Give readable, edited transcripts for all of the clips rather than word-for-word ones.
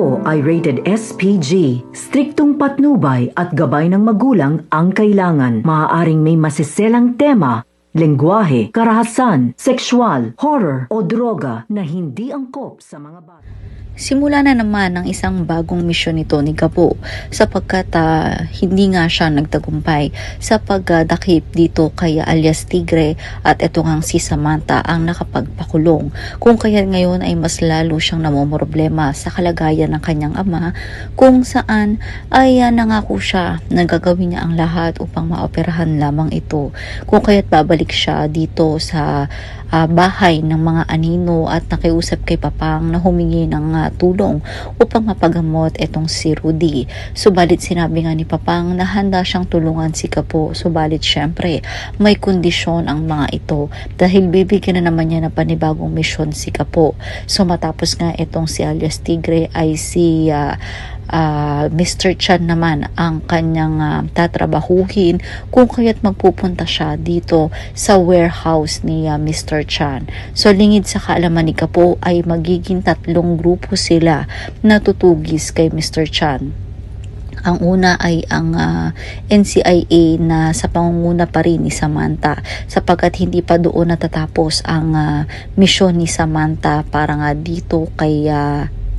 Ito ay rated SPG. Striktong patnubay at gabay ng magulang ang kailangan. Maaaring may masiselang tema, lengguwahe, karahasan, sexual, horror o droga na hindi angkop sa mga bata. Simula na naman ang isang bagong misyon nito ni Gabo sapagkat hindi nga siya nagtagumpay sa pagdakip dito kay alias Tigre at ito ngang si Samantha ang nakapagpakulong. Kung kaya ngayon ay mas lalo siyang namomroblema sa kalagayan ng kanyang ama kung saan ay nangako siya na gagawin niya ang lahat upang maoperahan lamang ito. Kung kaya't babalik siya dito sa bahay ng mga anino at nakiusap kay Papang na humingi ng tulong upang mapagamot itong si Rudy. Subalit sinabi nga ni Papang na handa siyang tulungan si Gabo. Subalit syempre may kondisyon ang mga ito dahil bibigyan na naman niya ng panibagong misyon si Gabo. So matapos nga itong si alias Tigre ay si Mr. Chan naman ang kanyang tatrabahuhin kung kaya't magpupunta siya dito sa warehouse ni Mr. Chan. So lingid sa kaalaman ni Gabo ay magiging 3 grupo sila na tutugis kay Mr. Chan. Ang una ay ang NCIA na sa pangunguna pa rin ni Samantha sapagkat hindi pa doon natatapos ang misyon ni Samantha para nga dito kay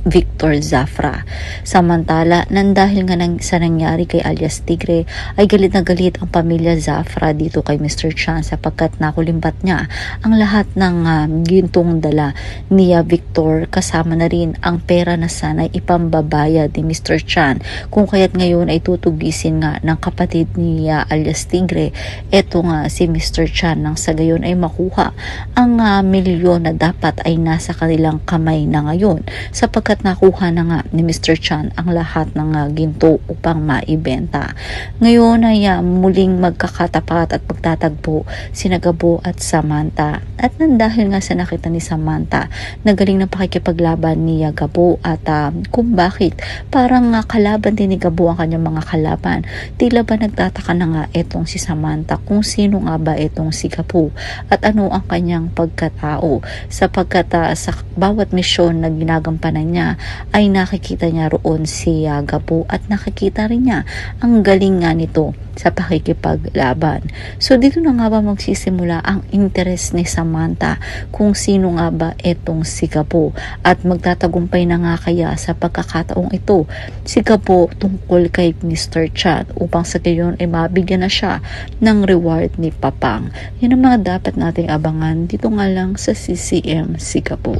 Victor Zafra. Samantala, dahil nga sa nangyari kay alias Tigre, ay galit na galit ang pamilya Zafra dito kay Mr. Chan sapagkat nakulimbat niya ang lahat ng gintong dala ni Victor kasama na rin ang pera na sana'y ipambabayad ni Mr. Chan. Kung kaya't ngayon ay tutugisin nga ng kapatid ni alias Tigre, eto nga si Mr. Chan nang sa gayon ay makuha ang milyon na dapat ay nasa kanilang kamay na ngayon sapagkat nakuha na nga ni Mr. Chan ang lahat ng ginto upang maibenta. Ngayon ay muling magkakatapat at pagtatagpo sina Gabo at Samantha. At dahil nga sa nakita ni Samantha na galing ng pakikipaglaban ni Gabo at kung bakit parang kalaban din ni Gabo ang kanyang mga kalaban, tila ba nagtataka na nga etong si Samantha kung sino nga ba etong si Gabo at ano ang kanyang pagkatao sapagkat sa bawat misyon na ginagampanan niya ay nakikita niya roon si Gabo at nakikita rin niya ang galing nga nito sa pakikipaglaban. So dito na nga ba magsisimula ang interest ni Samantha kung sino nga ba etong si Gabo at magtatagumpay na nga kaya sa pagkakataong ito si Gabo tungkol kay Mr. Chan upang sa gayon ay mabigyan na siya ng reward ni Papang. Yan ang mga dapat nating abangan dito nga lang sa CCM si Gabo.